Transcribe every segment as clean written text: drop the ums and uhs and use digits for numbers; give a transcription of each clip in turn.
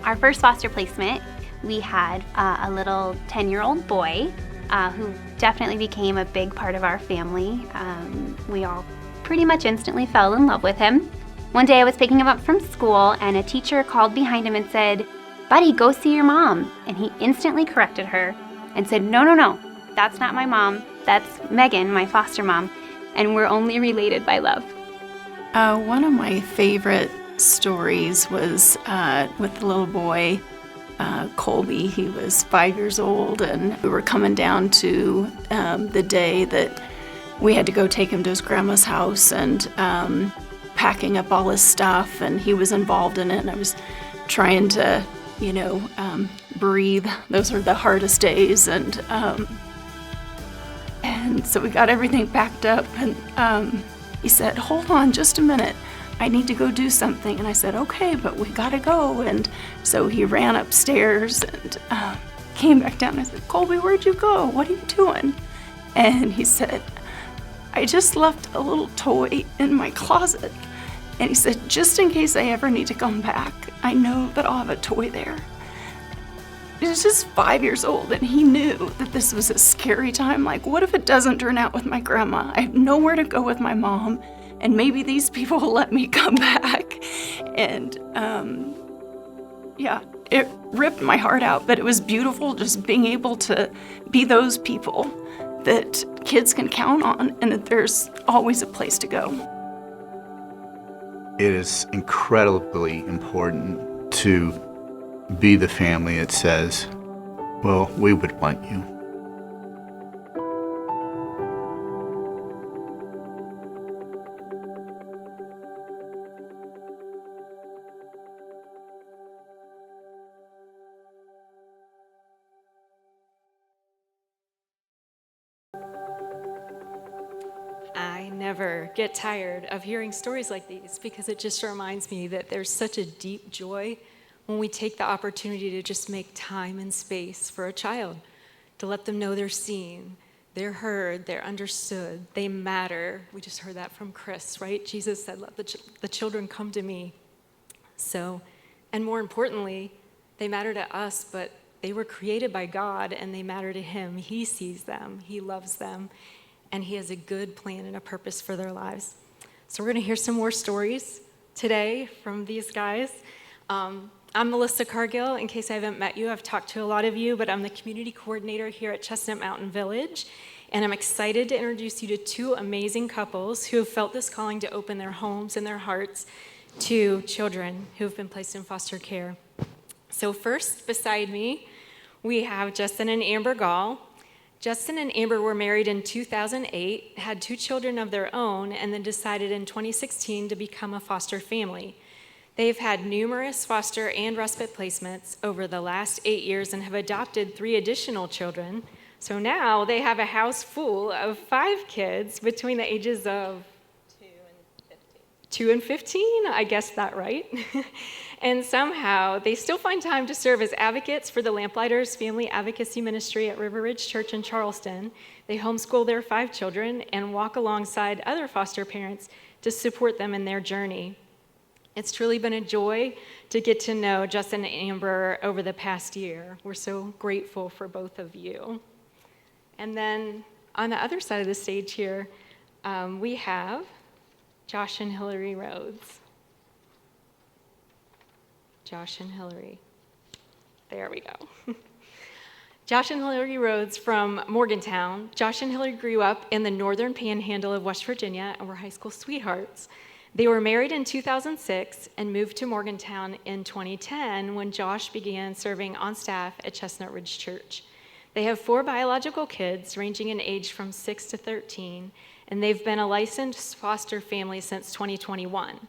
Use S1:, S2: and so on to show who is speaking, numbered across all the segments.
S1: Our first foster placement, we had a little 10-year-old boy who definitely became a big part of our family. We all pretty much instantly fell in love with him. One day I was picking him up from school and a teacher called behind him and said, "Buddy, go see your mom." And he instantly corrected her and said, No, that's not my mom. That's Megan, my foster mom, and we're only related by love.
S2: One of my favorite stories was with the little boy, Colby. He was 5 years old, and we were coming down to the day that we had to go take him to his grandma's house and packing up all his stuff, and he was involved in it, and I was trying to, breathe. Those were the hardest days, and so we got everything packed up, and he said, "Hold on just a minute, I need to go do something." And I said, "Okay, but we gotta go." And so he ran upstairs and came back down. I said, "Colby, where'd you go? What are you doing?" And he said, "I just left a little toy in my closet." And he said, "Just in case I ever need to come back, I know that I'll have a toy there." He was just 5 years old, and he knew that this was a scary time. Like, what if it doesn't turn out with my grandma? I have nowhere to go with my mom, and maybe these people will let me come back. And it ripped my heart out, but it was beautiful just being able to be those people that kids can count on, and that there's always a place to go.
S3: It is incredibly important to be the family that says, well, we would want you.
S4: I never get tired of hearing stories like these because it just reminds me that there's such a deep joy when we take the opportunity to just make time and space for a child, to let them know they're seen, they're heard, they're understood, they matter. We just heard that from Chris, right? Jesus said, "Let the children come to me." So, and more importantly, they matter to us, but they were created by God and they matter to Him. He sees them, He loves them, and He has a good plan and a purpose for their lives. So we're gonna hear some more stories today from these guys. I'm Melissa Cargill. In case I haven't met you, I've talked to a lot of you, but I'm the community coordinator here at Chestnut Mountain Village, and I'm excited to introduce you to two amazing couples who have felt this calling to open their homes and their hearts to children who have been placed in foster care. So first, beside me, we have Justin and Amber Gaull. Justin and Amber were married in 2008, had 2 children of their own, and then decided in 2016 to become a foster family. They've had numerous foster and respite placements over the last 8 years and have adopted 3 additional children. So now they have a house full of 5 kids between the ages of 2 and 15, I guessed that right. And somehow they still find time to serve as advocates for the Lamplighters Family Advocacy Ministry at River Ridge Church in Charleston. They homeschool their 5 children and walk alongside other foster parents to support them in their journey. It's truly been a joy to get to know Justin and Amber over the past year. We're so grateful for both of you. And then on the other side of the stage here, we have Josh and Hillary Rhodes. Josh and Hillary. There we go. Josh and Hillary Rhodes from Morgantown. Josh and Hillary grew up in the northern panhandle of West Virginia and were high school sweethearts. They were married in 2006 and moved to Morgantown in 2010 when Josh began serving on staff at Chestnut Ridge Church. They have 4 biological kids ranging in age from 6 to 13, and they've been a licensed foster family since 2021.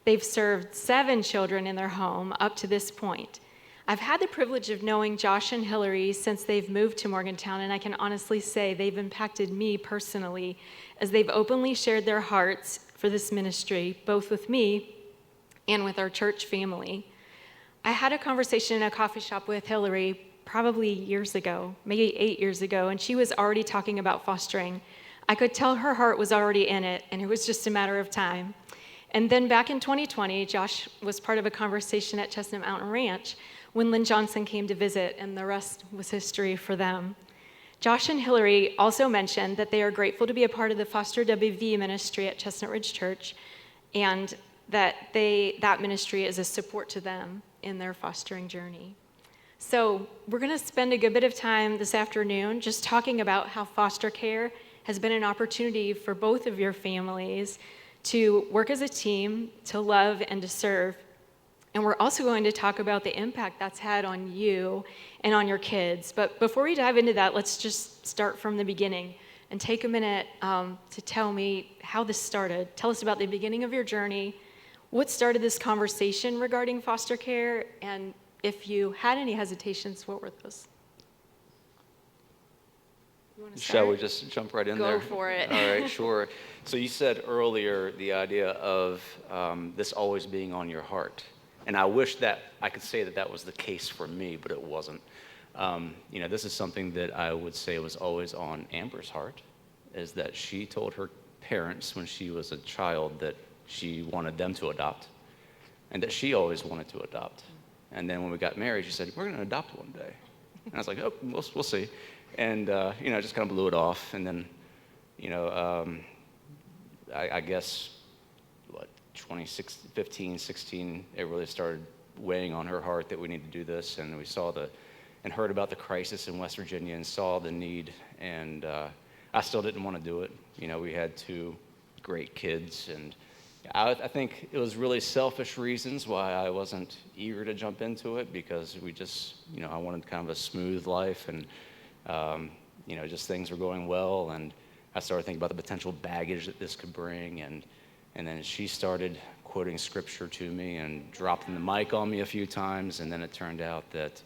S4: They've served 7 children in their home up to this point. I've had the privilege of knowing Josh and Hillary since they've moved to Morgantown, and I can honestly say they've impacted me personally as they've openly shared their hearts for this ministry, both with me and with our church family. I had a conversation in a coffee shop with Hillary probably years ago, maybe 8 years ago, and she was already talking about fostering. I could tell her heart was already in it, and it was just a matter of time. And then back in 2020, Josh was part of a conversation at Chestnut Mountain Ranch when Lynn Johnson came to visit, and the rest was history for them. Josh and Hillary also mentioned that they are grateful to be a part of the Foster WV ministry at Chestnut Ridge Church, and that that ministry is a support to them in their fostering journey. So we're going to spend a good bit of time this afternoon just talking about how foster care has been an opportunity for both of your families to work as a team, to love and to serve. And we're also going to talk about the impact that's had on you and on your kids. But before we dive into that, let's just start from the beginning and take a minute to tell me how this started. Tell us about the beginning of your journey, what started this conversation regarding foster care, and if you had any hesitations, what were those? You want to start?
S5: Shall we just jump right in there?
S4: Go for it.
S5: All right, sure. So you said earlier the idea of this always being on your heart. And I wish that I could say that that was the case for me, but it wasn't. This is something that I would say was always on Amber's heart, is that she told her parents when she was a child that she wanted them to adopt, and that she always wanted to adopt. And then when we got married, she said, we're going to adopt one day. And I was like, oh, we'll see. And, just kind of blew it off. And then, I guess, 2015, 16, it really started weighing on her heart that we need to do this. And we saw and heard about the crisis in West Virginia and saw the need. And I still didn't want to do it. We had 2 great kids, and I think it was really selfish reasons why I wasn't eager to jump into it, because we just, I wanted kind of a smooth life, and, just things were going well, and I started thinking about the potential baggage that this could bring, and then she started quoting scripture to me and dropping the mic on me a few times, and then it turned out that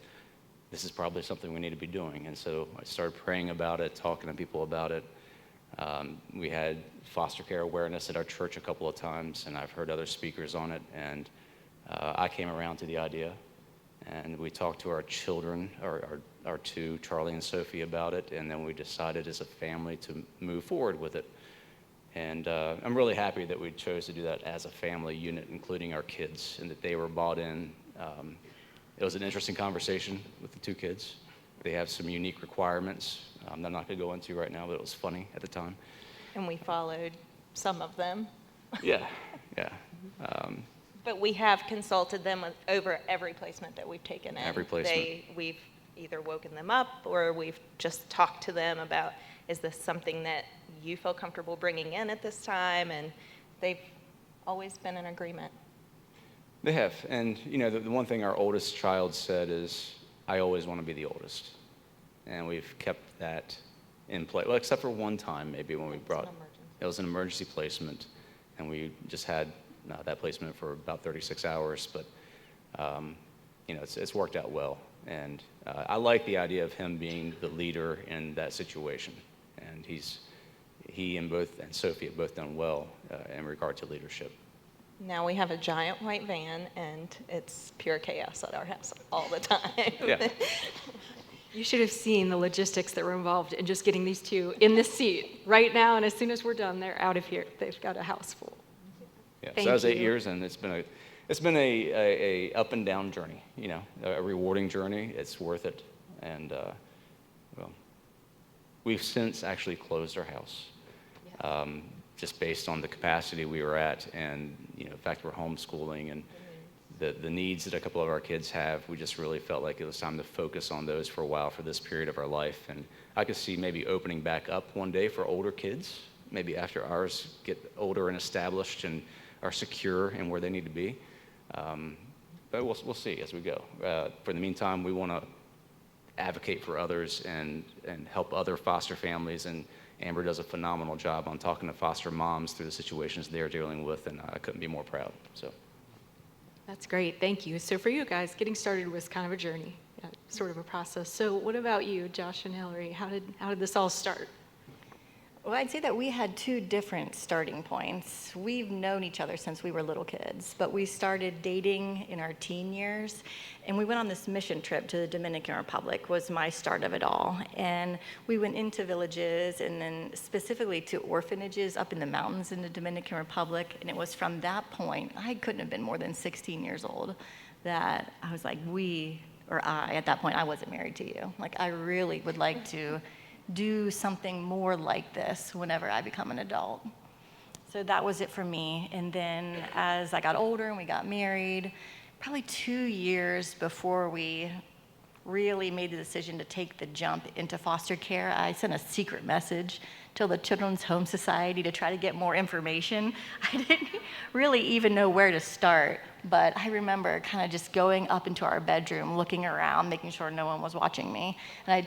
S5: this is probably something we need to be doing, and so I started praying about it, talking to people about it. We had foster care awareness at our church a couple of times, and I've heard other speakers on it, and I came around to the idea, and we talked to our children, our 2, Charlie and Sophie, about it, and then we decided as a family to move forward with it. And I'm really happy that we chose to do that as a family unit, including our kids, and that they were bought in. It was an interesting conversation with the 2 kids. They have some unique requirements that I'm not going to go into right now, but it was funny at the time.
S6: And we followed some of them.
S5: Yeah.
S6: But we have consulted them over every placement that we've taken in.
S5: Every placement.
S6: We've either woken them up, or we've just talked to them about, is this something that you feel comfortable bringing in at this time? And they've always been in agreement.
S5: They have. And, the one thing our oldest child said is, I always want to be the oldest. And we've kept that in play. Well, except for one time, maybe, when we brought, it was an emergency placement, and we just had that placement for about 36 hours, but, it's worked out well. And I like the idea of him being the leader in that situation. And he and Sophie have both done well in regard to leadership.
S6: Now we have a giant white van, and it's pure chaos at our house all the time.
S5: Yeah.
S4: You should have seen the logistics that were involved in just getting these 2 in this seat right now, and as soon as we're done, they're out of here. They've got a house full.
S5: Yeah, so that was 8 years, and it's been a up and down journey, a rewarding journey. It's worth it. And, we've since actually closed our house, just based on the capacity we were at, and, the fact we're homeschooling, and the needs that a couple of our kids have. We just really felt like it was time to focus on those for a while for this period of our life. And I could see maybe opening back up one day for older kids, maybe after ours get older and established and are secure in where they need to be. But we'll see as we go. For the meantime, we want to advocate for others and help other foster families, and Amber does a phenomenal job on talking to foster moms through the situations they're dealing with, and I couldn't be more proud. So.
S4: That's great, thank you. So for you guys, getting started was kind of a journey, sort of a process. So what about you, Josh and Hillary? How did this all start?
S7: Well, I'd say that we had two different starting points. We've known each other since we were little kids, but we started dating in our teen years, and we went on this mission trip to the Dominican Republic was my start of it all. And we went into villages and then specifically to orphanages up in the mountains in the Dominican Republic, and it was from that point, I couldn't have been more than 16 years old, that I was like, at that point, I wasn't married to you. Like, I really would like to do something more like this whenever I become an adult. So that was it for me. And then as I got older and we got married, probably 2 years before we really made the decision to take the jump into foster care, I sent a secret message to the Children's Home Society to try to get more information. I didn't really even know where to start, but I remember kind of just going up into our bedroom, looking around, making sure no one was watching me. And I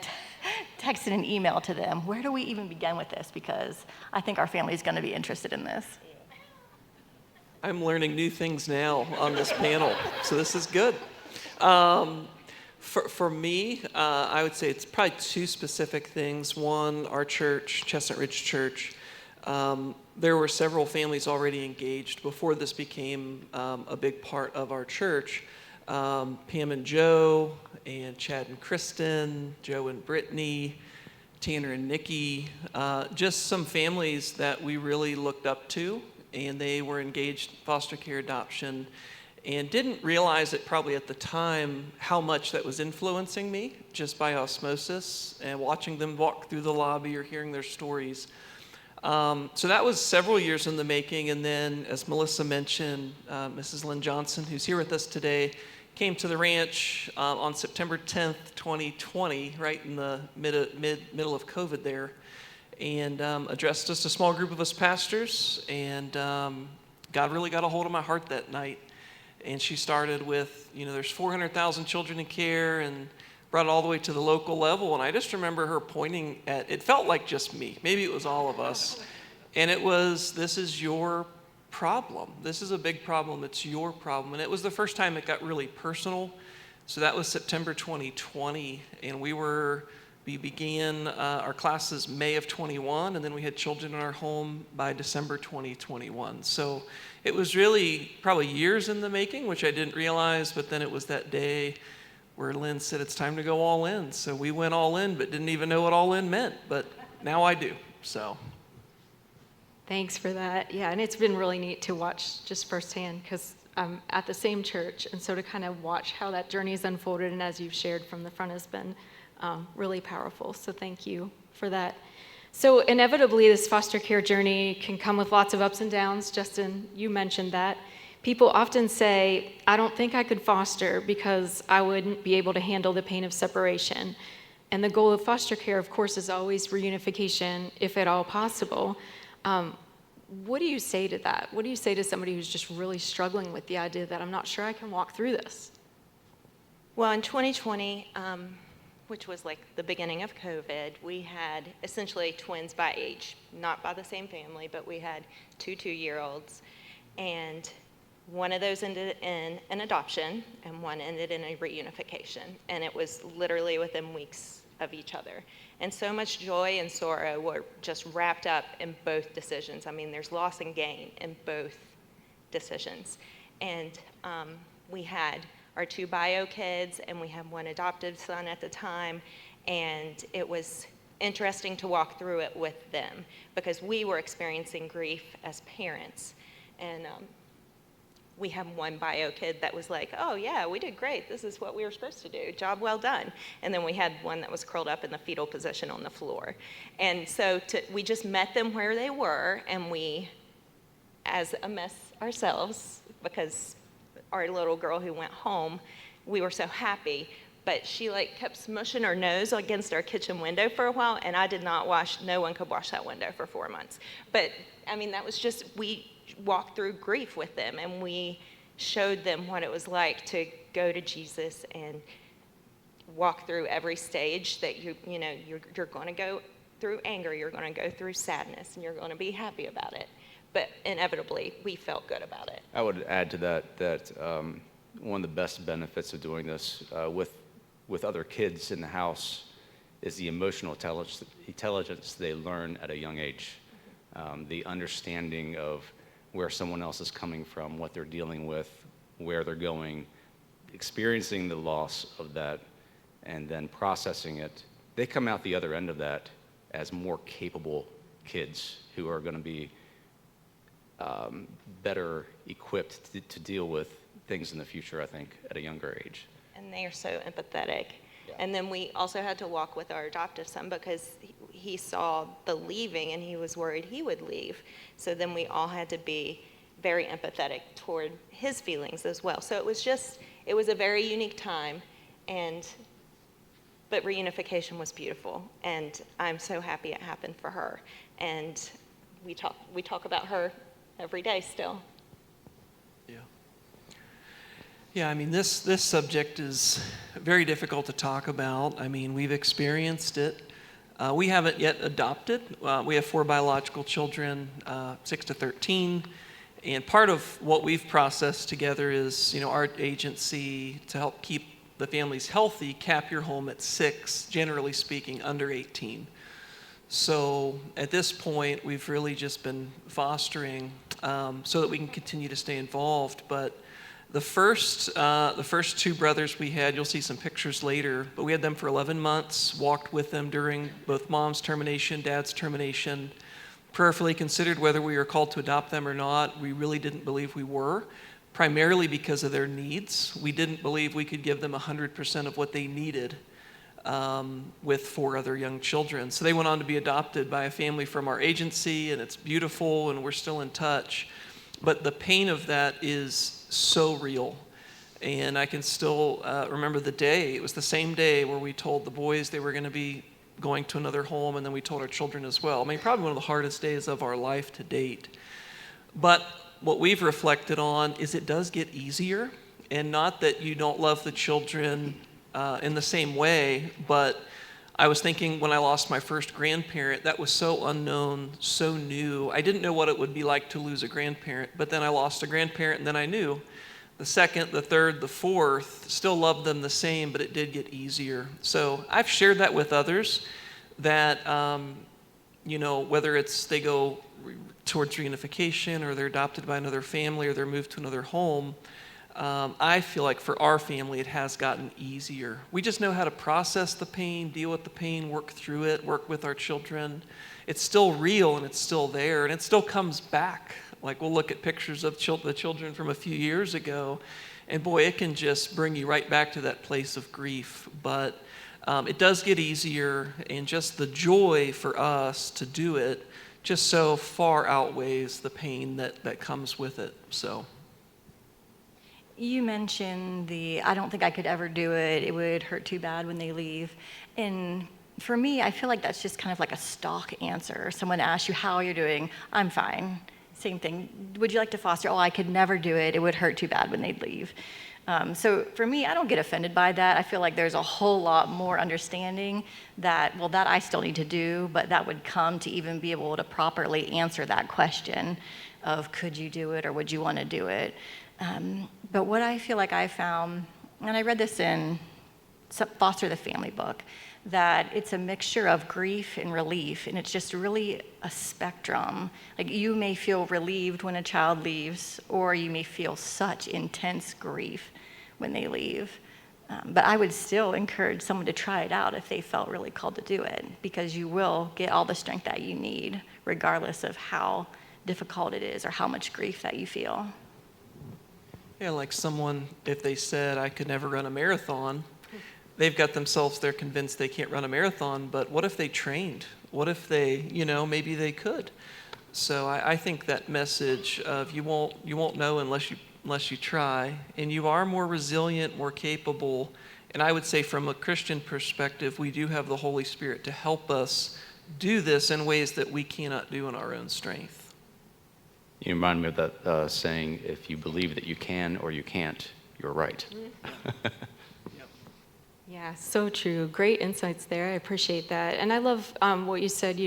S7: texted an email to them, where do we even begin with this? Because I think our family is going to be interested in this.
S8: I'm learning new things now on this panel, so this is good. For me, I would say it's probably two specific things. One, our church, Chestnut Ridge Church, there were several families already engaged before this became a big part of our church. Pam and Joe, and Chad and Kristen, Joe and Brittany, Tanner and Nikki, just some families that we really looked up to, and they were engaged in foster care adoption, and didn't realize it probably at the time how much that was influencing me just by osmosis and watching them walk through the lobby or hearing their stories. So that was several years in the making, and then as Melissa mentioned, Mrs. Lynn Johnson, who's here with us today, came to the ranch on September 10th, 2020, right in the middle of COVID there, and addressed us, a small group of us pastors, and God really got a hold of my heart that night. And she started with, there's 400,000 children in care, and brought it all the way to the local level. And I just remember her pointing at, it felt like just me, maybe it was all of us. And it was, this is your problem. This is a big problem, it's your problem. And it was the first time it got really personal. So that was September 2020, and we began our classes May of 21, and then we had children in our home by December 2021. So it was really probably years in the making, which I didn't realize, but then it was that day where Lynn said, it's time to go all in. So we went all in, but didn't even know what all in meant, but now I do, so.
S4: Thanks for that. Yeah, and it's been really neat to watch just firsthand, because I'm at the same church, and so to kind of watch how that journey has unfolded, and as you've shared from the front, has been really powerful. So thank you for that. So inevitably, this foster care journey can come with lots of ups and downs. Justin, you mentioned that. People often say, I don't think I could foster because I wouldn't be able to handle the pain of separation. And the goal of foster care, of course, is always reunification, if at all possible. What do you say to that? What do you say to somebody who's just really struggling with the idea that I'm not sure I can walk through this?
S6: Well, in 2020, which was like the beginning of COVID, we had essentially twins by age, not by the same family, but we had two 2-year-olds. And one of those ended in an adoption, and one ended in a reunification. And it was literally within weeks of each other. And so much joy and sorrow were just wrapped up in both decisions. I mean, there's loss and gain in both decisions. And we had our 2 bio kids, and we had one adoptive son at the time, and it was interesting to walk through it with them because we were experiencing grief as parents. And we had one bio kid that was like, oh yeah, we did great, this is what we were supposed to do, job well done. And then we had one that was curled up in the fetal position on the floor. And so we just met them where they were, and we, as a mess ourselves, because our little girl who went home, we were so happy, but she kept smushing her nose against our kitchen window for a while, and I did not no one could wash that window for 4 months. But I mean, that was just, we walked through grief with them, and we showed them what it was like to go to Jesus and walk through every stage that you're going to go through anger, you're going to go through sadness, and you're going to be happy about it. But inevitably, we felt good about it.
S5: I would add to that one of the best benefits of doing this with other kids in the house is the emotional intelligence they learn at a young age, the understanding of where someone else is coming from, what they're dealing with, where they're going, experiencing the loss of that, and then processing it. They come out the other end of that as more capable kids who are going to be better equipped to deal with things in the future, I think, at a younger age.
S6: And they are so empathetic. Yeah. And then we also had to walk with our adoptive son because he saw the leaving and he was worried he would leave. So then we all had to be very empathetic toward his feelings as well. So it was a very unique time, but reunification was beautiful, and I'm so happy it happened for her. And we talk about her every day still.
S8: Yeah, I mean, this subject is very difficult to talk about. I mean, we've experienced it. We haven't yet adopted. We have 4 biological children, 6 to 13. And part of what we've processed together is, our agency to help keep the families healthy, cap your home at 6, generally speaking, under 18. So at this point, we've really just been fostering so that we can continue to stay involved. But the first 2 brothers we had, you'll see some pictures later, but we had them for 11 months, walked with them during both mom's termination, dad's termination, prayerfully considered whether we were called to adopt them or not. We really didn't believe we were, primarily because of their needs. We didn't believe we could give them 100% of what they needed with 4 other young children. So they went on to be adopted by a family from our agency, and it's beautiful, and we're still in touch. But the pain of that is so real. And I can still remember the day. It was the same day where we told the boys they were going to be going to another home, and then we told our children as well. I mean, probably one of the hardest days of our life to date. But what we've reflected on is it does get easier, and not that you don't love the children in the same way, but I was thinking when I lost my first grandparent, that was so unknown, so new. I didn't know what it would be like to lose a grandparent, but then I lost a grandparent, and then I knew. The second, the third, the fourth, still loved them the same, but it did get easier. So I've shared that with others, that, whether it's they go towards reunification, or they're adopted by another family, or they're moved to another home, I feel like for our family, it has gotten easier. We just know how to process the pain, deal with the pain, work through it, work with our children. It's still real, and it's still there, and it still comes back. Like, we'll look at pictures of the children from a few years ago, and boy, it can just bring you right back to that place of grief. But it does get easier, and just the joy for us to do it just so far outweighs the pain that comes with it. So.
S7: You mentioned I don't think I could ever do it. It would hurt too bad when they leave. And for me, I feel like that's just kind of like a stock answer. Someone asks you how you're doing, I'm fine. Same thing. Would you like to foster? Oh, I could never do it. It would hurt too bad when they'd leave. So for me, I don't get offended by that. I feel like there's a whole lot more understanding that I still need to do, but that would come to even be able to properly answer that question of could you do it or would you want to do it? But what I feel like I found, and I read this in Foster the Family book, that it's a mixture of grief and relief, and it's just really a spectrum. Like, you may feel relieved when a child leaves, or you may feel such intense grief when they leave. But I would still encourage someone to try it out if they felt really called to do it, because you will get all the strength that you need, regardless of how difficult it is or how much grief that you feel.
S8: Yeah, like someone, if they said, I could never run a marathon, they've got themselves, they're convinced they can't run a marathon, but what if they trained? What if they, maybe they could? So I think that message of you won't know unless you try, and you are more resilient, more capable. And I would say from a Christian perspective, we do have the Holy Spirit to help us do this in ways that we cannot do in our own strength.
S5: You remind me of that saying, if you believe that you can or you can't, you're right.
S4: Yeah, so true. Great insights there. I appreciate that. And I love what you said,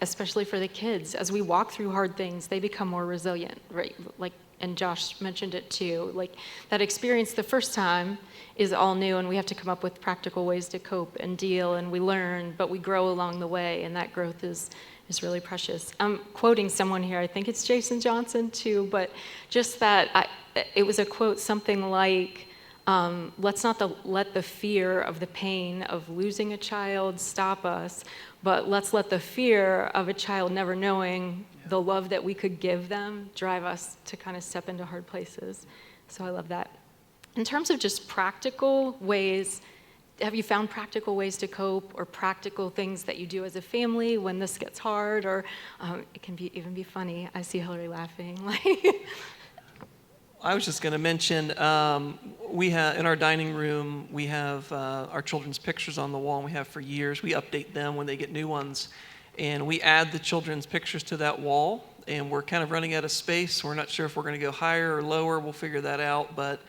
S4: especially for the kids. As we walk through hard things, they become more resilient, right? Like and Josh mentioned it too. Like that experience the first time is all new, and we have to come up with practical ways to cope and deal, and we learn, but we grow along the way, and that growth is really precious. I'm quoting someone here, I think it's Jason Johnson too, but just that, it was a quote something like, let's not let the fear of the pain of losing a child stop us, but let's let the fear of a child never knowing the love that we could give them drive us to kind of step into hard places. So I love that. In terms of just practical ways, have you found practical ways to cope, or practical things that you do as a family when this gets hard, or it can even be funny? I see Hillary laughing.
S8: I was just going to mention, we have in our dining room, we have our children's pictures on the wall, and we have for years. We update them when they get new ones, and we add the children's pictures to that wall, and we're kind of running out of space. We're not sure if we're going to go higher or lower. We'll figure that out, but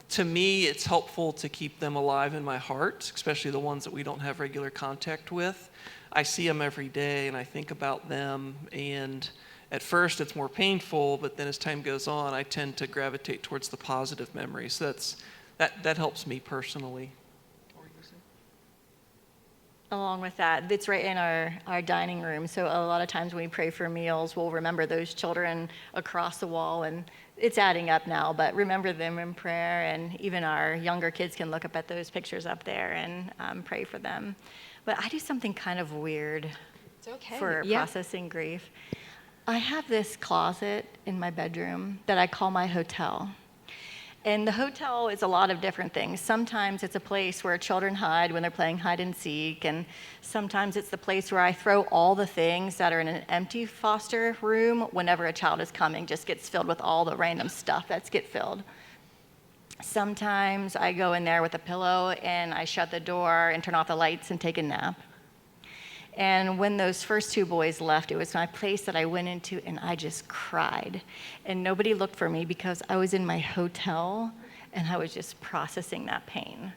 S8: to me, it's helpful to keep them alive in my heart, especially the ones that we don't have regular contact with. I see them every day, and I think about them, and at first it's more painful, but then as time goes on, I tend to gravitate towards the positive memories. So that helps me personally.
S7: Along with that, it's right in our dining room. So a lot of times when we pray for meals, we'll remember those children across the wall, and it's adding up now, but remember them in prayer, and even our younger kids can look up at those pictures up there and pray for them. But I do something kind of weird for processing grief. I have this closet in my bedroom that I call my hotel. And the hotel is a lot of different things. Sometimes it's a place where children hide when they're playing hide and seek, and sometimes it's the place where I throw all the things that are in an empty foster room whenever a child is coming, just gets filled with all the random stuff that's get filled. Sometimes I go in there with a pillow and I shut the door and turn off the lights and take a nap. And when those first two boys left, it was my place that I went into, and I just cried. And nobody looked for me because I was in my hotel, and I was just processing that pain.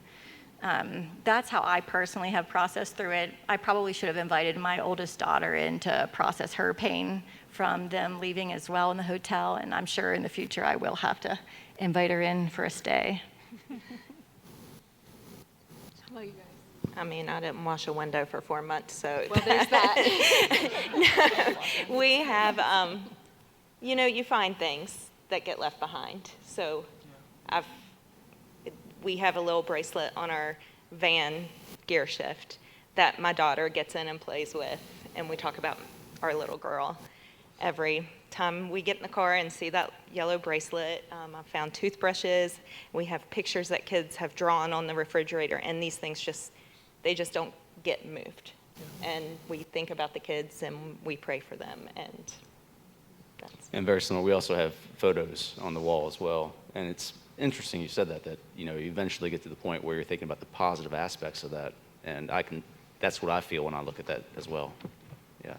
S7: That's how I personally have processed through it. I probably should have invited my oldest daughter in to process her pain from them leaving as well in the hotel, and I'm sure in the future I will have to invite her in for a stay.
S4: How about you guys?
S6: I mean, I didn't wash a window for 4 months, so.
S4: Well, there's that.
S6: No, we have, you find things that get left behind. So we have a little bracelet on our van gear shift that my daughter gets in and plays with, and we talk about our little girl. Every time we get in the car and see that yellow bracelet, I found toothbrushes. We have pictures that kids have drawn on the refrigerator, and these things they just don't get moved. And we think about the kids and we pray for them, and that's.
S5: And very similar, we also have photos on the wall as well. And it's interesting you said that you eventually get to the point where you're thinking about the positive aspects of that. And that's what I feel when I look at that as well. Yeah.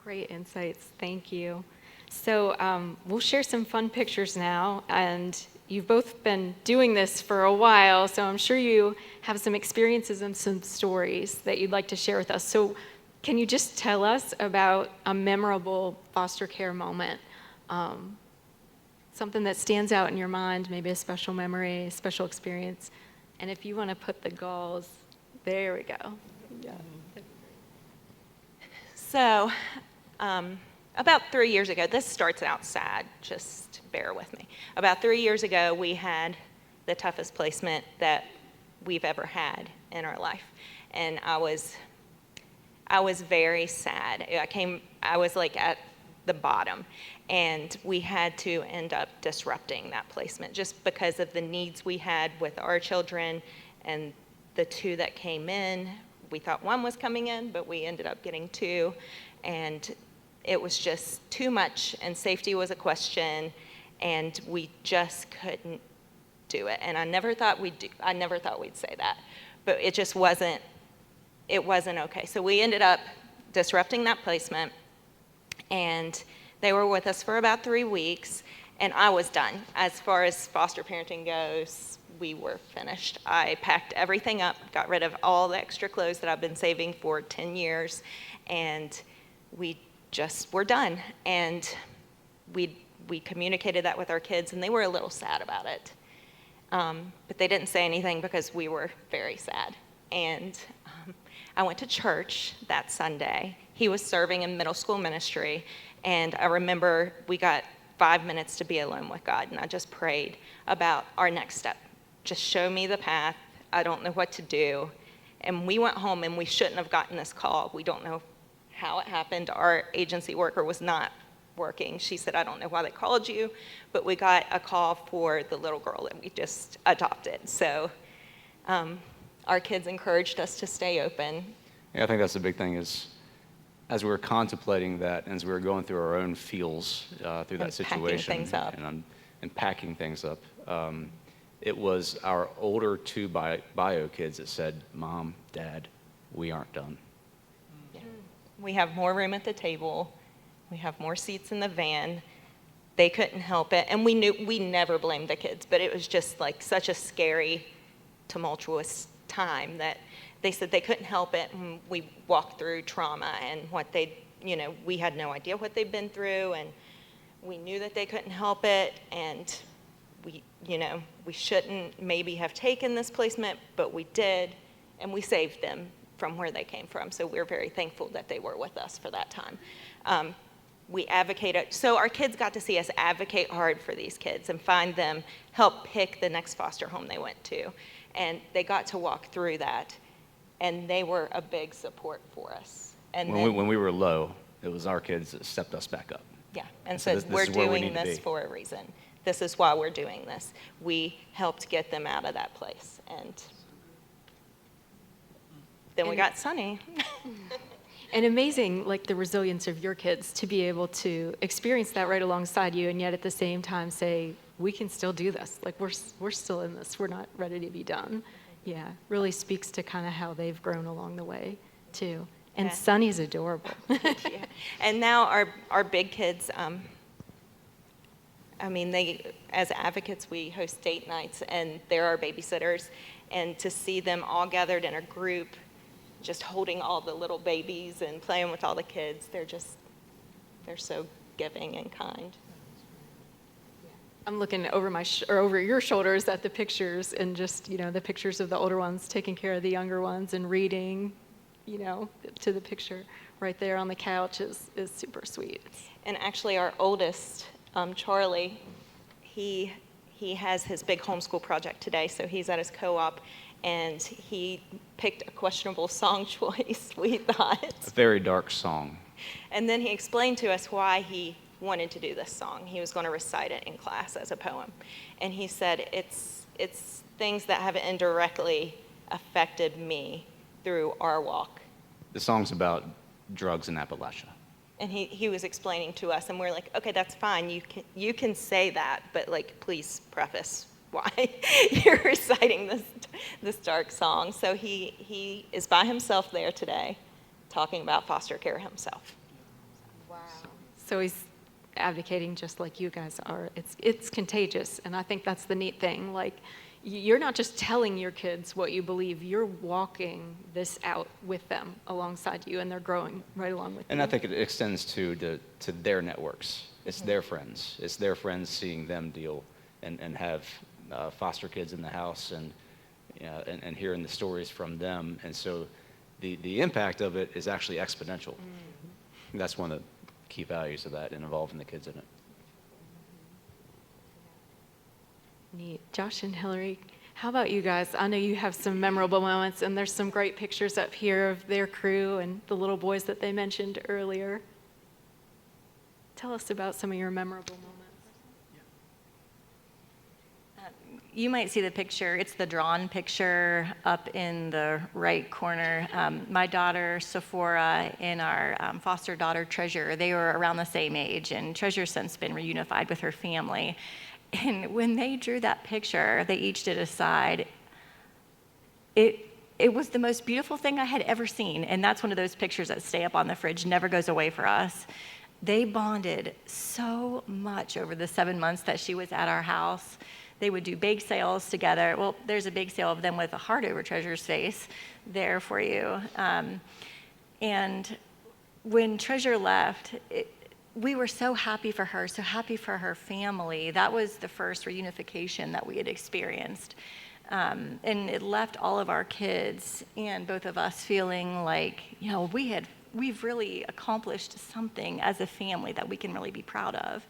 S4: Great insights, thank you. So we'll share some fun pictures now, and you've both been doing this for a while, so I'm sure you have some experiences and some stories that you'd like to share with us. So can you just tell us about a memorable foster care moment? Something that stands out in your mind, maybe a special memory, a special experience. And if you want to put the Gaulls, there we go. Yeah.
S6: So about 3 years ago, this starts out sad, just bear with me. About 3 years ago, we had the toughest placement that we've ever had in our life. And I was very sad. I was like at the bottom, and we had to end up disrupting that placement just because of the needs we had with our children and the two that came in. We thought one was coming in, but we ended up getting two, and it was just too much, and safety was a question, and we just couldn't do it. And I never thought we'd say that, but it just wasn't okay. So we ended up disrupting that placement, and they were with us for about 3 weeks, and I was done. As far as foster parenting goes, we were finished. I packed everything up, got rid of all the extra clothes that I've been saving for 10 years, and we just were done. And we communicated that with our kids, and they were a little sad about it. But they didn't say anything because we were very sad. And I went to church that Sunday. He was serving in middle school ministry, and I remember we got 5 minutes to be alone with God, and I just prayed about our next step. Just show me the path. I don't know what to do. And we went home, and we shouldn't have gotten this call. We don't know how it happened. Our agency worker was not working. She said, I don't know why they called you, but we got a call for the little girl that we just adopted. So our kids encouraged us to stay open.
S5: Yeah, I think that's the big thing is, as we were contemplating that, and as we were going through our own feels through that situation,
S6: packing things up.
S5: and packing things up, it was our older two bio kids that said, Mom, Dad, we aren't done.
S6: Yeah. We have more room at the table. We have more seats in the van. They couldn't help it. And we never blamed the kids, but it was just like such a scary, tumultuous time that they said they couldn't help it. And we walked through trauma and what we had no idea what they'd been through, and we knew that they couldn't help it, and we shouldn't maybe have taken this placement, but we did, and we saved them from where they came from. So we're very thankful that they were with us for that time. We advocated, so our kids got to see us advocate hard for these kids and find them, help pick the next foster home they went to. And they got to walk through that, and they were a big support for us. And
S5: when we were low, it was our kids that stepped us back up.
S6: Yeah, and said, we're doing this for a reason. This is why we're doing this. We helped get them out of that place. And then we got Sunny.
S4: And amazing, like the resilience of your kids to be able to experience that right alongside you, and yet at the same time say, we can still do this. Like we're still in this. We're not ready to be done. Yeah, really speaks to kind of how they've grown along the way too. And yeah. Sunny's adorable.
S6: Yeah. And now our big kids, they, as advocates, we host date nights, and they're our babysitters. And to see them all gathered in a group, just holding all the little babies and playing with all the kids, they're so giving and kind.
S4: I'm looking over over your shoulders at the pictures, and just the pictures of the older ones taking care of the younger ones and reading, to the picture right there on the couch is super sweet.
S6: And actually, our oldest, Charlie, he has his big homeschool project today, so he's at his co-op, and he picked a questionable song choice, we thought.
S5: A very dark song.
S6: And then he explained to us why he wanted to do this song. He was going to recite it in class as a poem. And he said, it's things that have indirectly affected me through our walk.
S5: The song's about drugs in Appalachia.
S6: And he was explaining to us, and we're like, okay, that's fine. You can say that, but please preface why you're reciting this dark song. So he is by himself there today, talking about foster care himself.
S4: Wow. So he's advocating just like you guys are. It's contagious, and I think that's the neat thing. Like, you're not just telling your kids what you believe, you're walking this out with them alongside you, and they're growing right along with you.
S5: And I think it extends to their networks. It's their friends. It's their friends seeing them deal and have foster kids in the house and hearing the stories from them. And so the impact of it is actually exponential. Mm-hmm. That's one of the key values of that, and involving the kids in it.
S4: Neat. Josh and Hillary, how about you guys? I know you have some memorable moments, and there's some great pictures up here of their crew and the little boys that they mentioned earlier. Tell us about some of your memorable moments.
S7: You might see the picture. It's the drawn picture up in the right corner. My daughter, Sephora, and our foster daughter, Treasure, they were around the same age, and Treasure's since been reunified with her family. And when they drew that picture, they each did a side. It was the most beautiful thing I had ever seen, and that's one of those pictures that stay up on the fridge, never goes away for us. They bonded so much over the 7 months that she was at our house. They would do bake sales together. Well, there's a bake sale of them with a heart over Treasure's face there for you. And when Treasure left, we were so happy for her, so happy for her family. That was the first reunification that we had experienced. And it left all of our kids and both of us feeling like, we've really accomplished something as a family that we can really be proud of.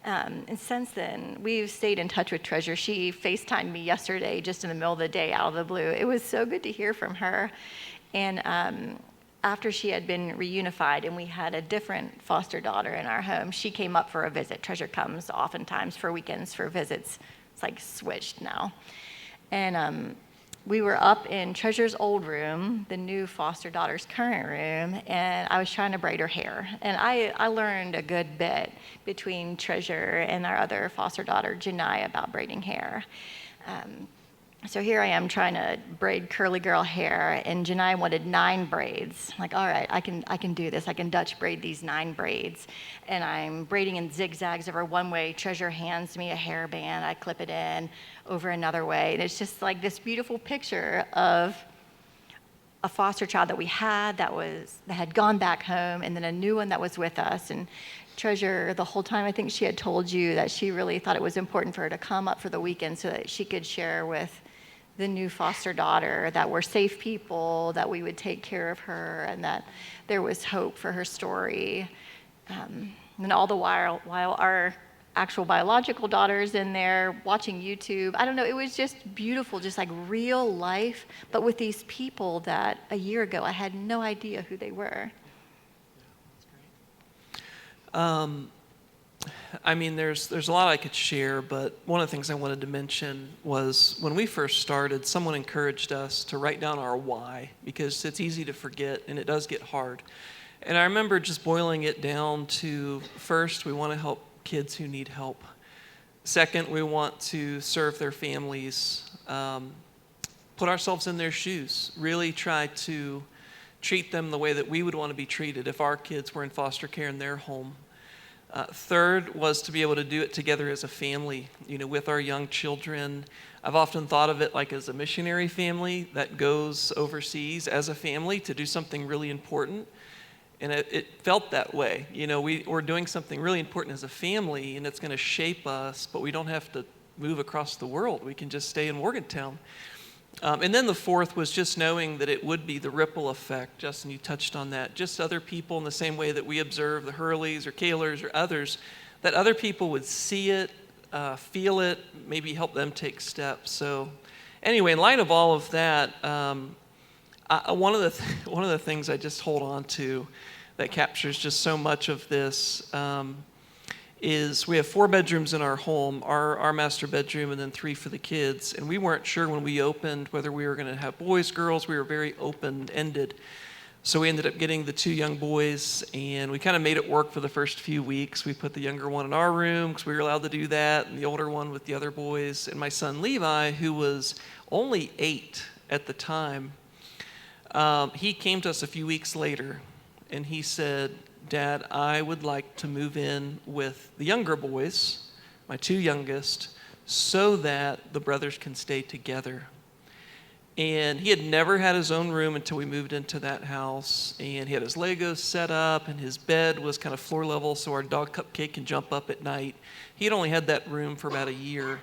S7: And since then, we've stayed in touch with Treasure. She FaceTimed me yesterday, just in the middle of the day, out of the blue. It was so good to hear from her. And after she had been reunified and we had a different foster daughter in our home, she came up for a visit. Treasure comes oftentimes for weekends for visits. It's like switched now. And we were up in Treasure's old room, the new foster daughter's current room, and I was trying to braid her hair. And I learned a good bit between Treasure and our other foster daughter, Janai, about braiding hair. So here I am trying to braid curly girl hair, and Janai wanted 9 braids. I'm like, all right, I can do this. I can Dutch braid these 9 braids. And I'm braiding in zigzags over one way. Treasure hands me a hairband. I clip it in over another way. And it's just like this beautiful picture of a foster child that we had that had gone back home, and then a new one that was with us. And Treasure, the whole time, I think she had told you that she really thought it was important for her to come up for the weekend so that she could share with the new foster daughter that we're safe people, that we would take care of her, and that there was hope for her story. And all the while our actual biological daughter's in there watching YouTube. I don't know, it was just beautiful, just like real life, but with these people that a year ago I had no idea who they were.
S8: I mean, there's a lot I could share, but one of the things I wanted to mention was when we first started, someone encouraged us to write down our why, because it's easy to forget and it does get hard. And I remember just boiling it down to, first, we want to help kids who need help. Second, we want to serve their families, put ourselves in their shoes, really try to treat them the way that we would want to be treated if our kids were in foster care in their home. Third was to be able to do it together as a family, with our young children. I've often thought of it like as a missionary family that goes overseas as a family to do something really important. And it felt that way. We're doing something really important as a family, and it's going to shape us, but we don't have to move across the world. We can just stay in Morgantown. And then the fourth was just knowing that it would be the ripple effect. Justin, you touched on that. Just other people in the same way that we observe the Hurleys or Kaylors or others, that other people would see it, feel it, maybe help them take steps. So anyway, in light of all of that, one of the things I just hold on to that captures just so much of this is we have 4 bedrooms in our home, our master bedroom, and then 3 for the kids. And we weren't sure when we opened whether we were going to have boys, girls. We were very open-ended. So we ended up getting the 2 young boys, and we kind of made it work for the first few weeks. We put the younger one in our room because we were allowed to do that, and the older one with the other boys. And my son Levi, who was only 8 at the time, he came to us a few weeks later, and he said, Dad, I would like to move in with the younger boys, my 2 youngest, so that the brothers can stay together. And he had never had his own room until we moved into that house. And he had his Legos set up, and his bed was kind of floor level, so our dog Cupcake can jump up at night. He had only had that room for about a year.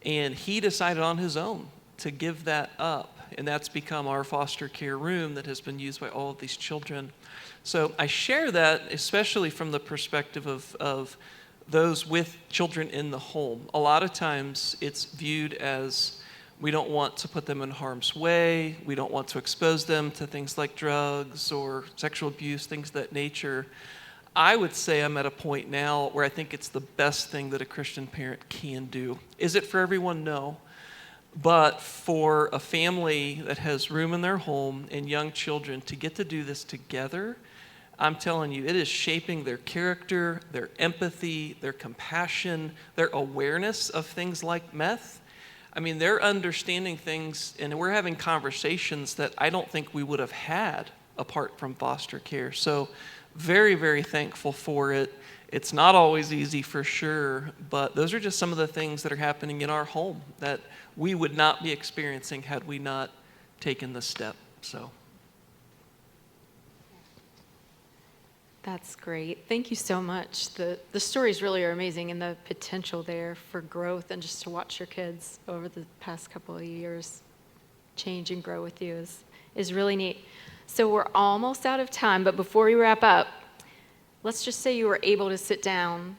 S8: And he decided on his own to give that up. And that's become our foster care room that has been used by all of these children. So I share that especially from the perspective of those with children in the home. A lot of times it's viewed as we don't want to put them in harm's way. We don't want to expose them to things like drugs or sexual abuse, things of that nature. I would say I'm at a point now where I think it's the best thing that a Christian parent can do. Is it for everyone? No. But for a family that has room in their home and young children to get to do this together, I'm telling you, it is shaping their character, their empathy, their compassion, their awareness of things like meth. I mean, they're understanding things, and we're having conversations that I don't think we would have had apart from foster care. So very, very thankful for it. It's not always easy for sure, but those are just some of the things that are happening in our home that we would not be experiencing had we not taken the step. So.
S4: That's great. Thank you so much. The stories really are amazing, and the potential there for growth, and just to watch your kids over the past couple of years change and grow with you is really neat. So we're almost out of time, but before we wrap up, let's just say you were able to sit down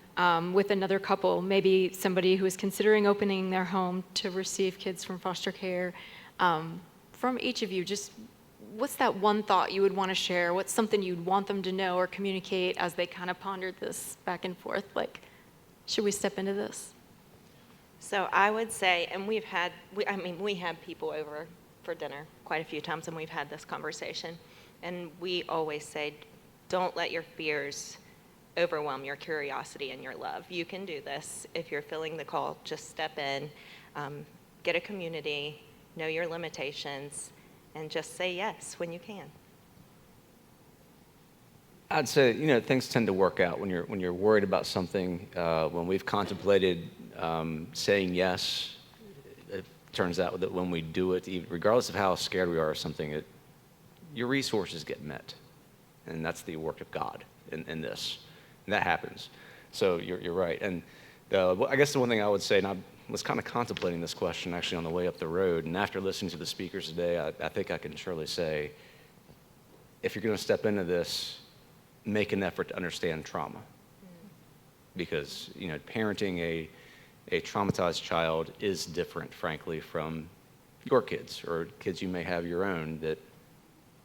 S4: with another couple, maybe somebody who is considering opening their home to receive kids from foster care. From each of you, just what's that one thought you would want to share? What's something you'd want them to know or communicate as they kind of pondered this back and forth? Like, should we step into this?
S6: So I would say, and we have people over for dinner quite a few times, and we've had this conversation, and we always say, don't let your fears overwhelm your curiosity and your love. You can do this. If you're feeling the call, just step in, get a community, know your limitations, and just say yes when you can.
S5: I'd say, things tend to work out when you're worried about something. When we've contemplated saying yes, it turns out that when we do it, regardless of how scared we are of something, your resources get met. And that's the work of God in this. And that happens. So you're right. And I guess the one thing I would say, and I was kind of contemplating this question actually on the way up the road, and after listening to the speakers today, I think I can surely say, if you're going to step into this, make an effort to understand trauma. Because, parenting a traumatized child is different, frankly, from your kids or kids you may have your own that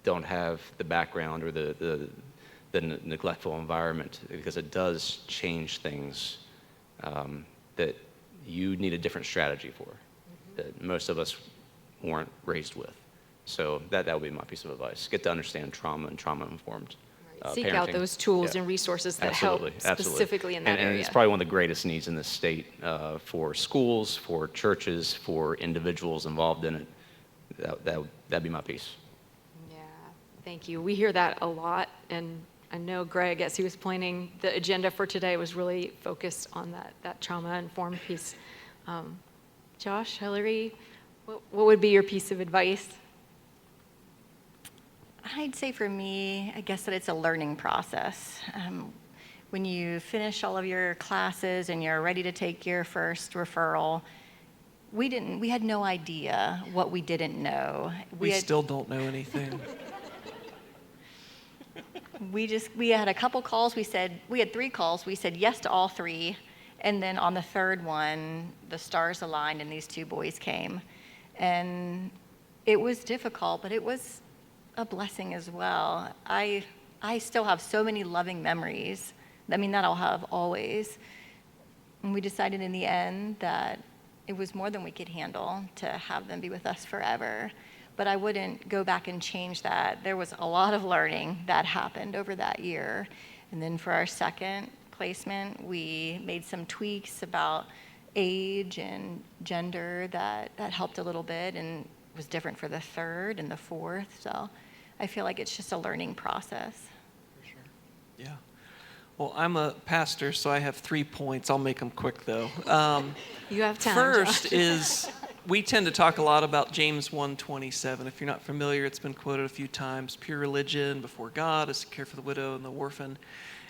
S5: don't have the background or the neglectful environment, because it does change things that you need a different strategy for, that most of us weren't raised with. So that would be my piece of advice. Get to understand trauma and trauma-informed
S4: Seek
S5: parenting.
S4: out those tools and resources that help specifically in that area.
S5: And it's probably one of the greatest needs in this state for schools, for churches, for individuals involved in it. That'd be my piece.
S4: Yeah, thank you. We hear that a lot, and I know Greg, as he was planning the agenda for today, was really focused on that trauma-informed piece. Josh, Hillary, what would be your piece of advice?
S7: I'd say for me, I guess that it's a learning process. When you finish all of your classes and you're ready to take your first referral, we had no idea what we didn't know.
S8: We still don't know anything.
S7: We had a couple calls. We had 3 calls. We said yes to all 3. And then on the third one, the stars aligned and these 2 boys came. And it was difficult, but it was a blessing as well. I still have so many loving memories. I mean, that I'll have always. And we decided in the end that it was more than we could handle to have them be with us forever. But I wouldn't go back and change that. There was a lot of learning that happened over that year. And then for our second placement, we made some tweaks about age and gender that helped a little bit, and was different for the third and the fourth. So I feel like it's just a learning process.
S8: For sure. Yeah. Well, I'm a pastor, so I have 3 points. I'll make them quick, though.
S4: You have time,
S8: First
S4: Josh.
S8: is, we tend to talk a lot about James 1:27. If you're not familiar, it's been quoted a few times. Pure religion before God is to care for the widow and the orphan.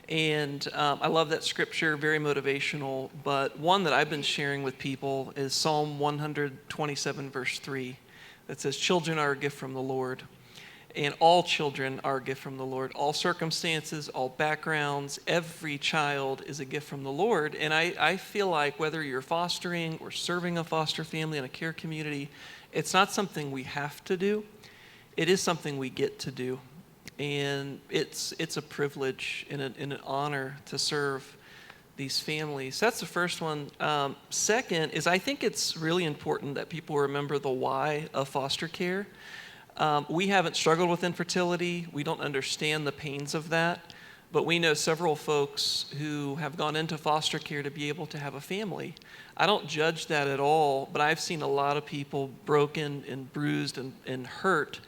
S8: And I love that scripture, very motivational. But one that I've been sharing with people is Psalm 127, verse 3, that says, children are a gift from the Lord. And all children are a gift from the Lord. All circumstances, all backgrounds, every child is a gift from the Lord. And I feel like whether you're fostering or serving a foster family in a care community, it's not something we have to do. It is something we get to do. And it's a privilege and an honor to serve these families. That's the first one. Second is, I think it's really important that people remember the why of foster care. We haven't struggled with infertility. We don't understand the pains of that. But we know several folks who have gone into foster care to be able to have a family. I don't judge that at all, but I've seen a lot of people broken and bruised and hurt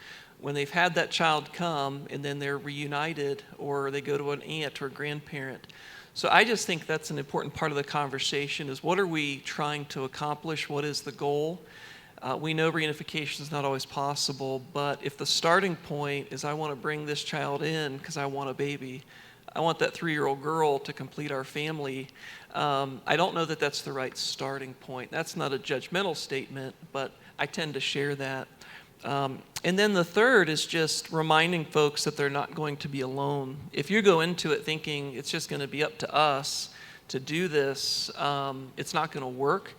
S8: when they've had that child come and then they're reunited, or they go to an aunt or a grandparent. So I just think that's an important part of the conversation, is what are we trying to accomplish? What is the goal? We know reunification is not always possible, but if the starting point is I want to bring this child in because I want a baby, I want that 3-year-old girl to complete our family. I don't know that that's the right starting point. That's not a judgmental statement, but I tend to share that. And then the third is just reminding folks that they're not going to be alone. If you go into it thinking it's just going to be up to us to do this, it's not going to work.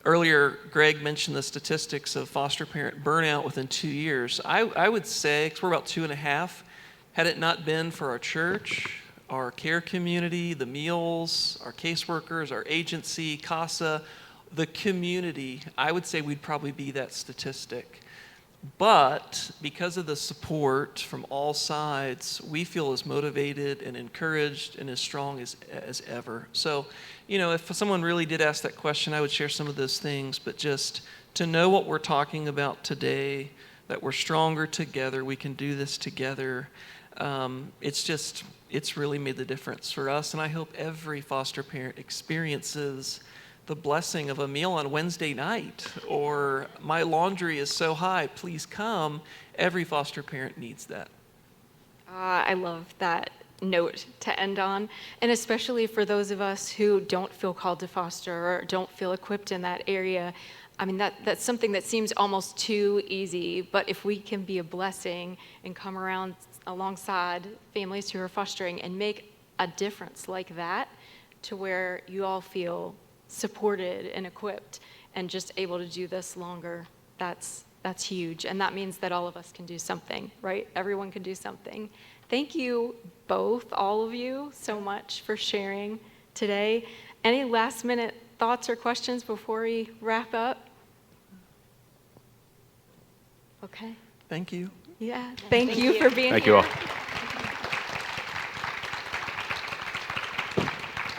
S8: Earlier, Greg mentioned the statistics of foster parent burnout within 2 years. I would say, because we're about 2.5, had it not been for our church, our care community, the meals, our caseworkers, our agency, CASA, the community, I would say we'd probably be that statistic. But because of the support from all sides, we feel as motivated and encouraged and as strong as ever. So, if someone really did ask that question, I would share some of those things, but just to know what we're talking about today, that we're stronger together, we can do this together, it's really made the difference for us, and I hope every foster parent experiences the blessing of a meal on Wednesday night, or my laundry is so high, please come. Every foster parent needs that.
S4: I love that note to end on, and especially for those of us who don't feel called to foster or don't feel equipped in that area. I mean, that's something that seems almost too easy, but if we can be a blessing and come around alongside families who are fostering and make a difference like that, to where you all feel supported and equipped and just able to do this longer, that's huge. And that means that all of us can do something, right? Everyone can do something. Thank you both, all of you, so much for sharing today. Any last minute thoughts or questions before we wrap up? Okay.
S8: Thank you.
S4: Yeah, thank you for being here.
S5: Thank you all.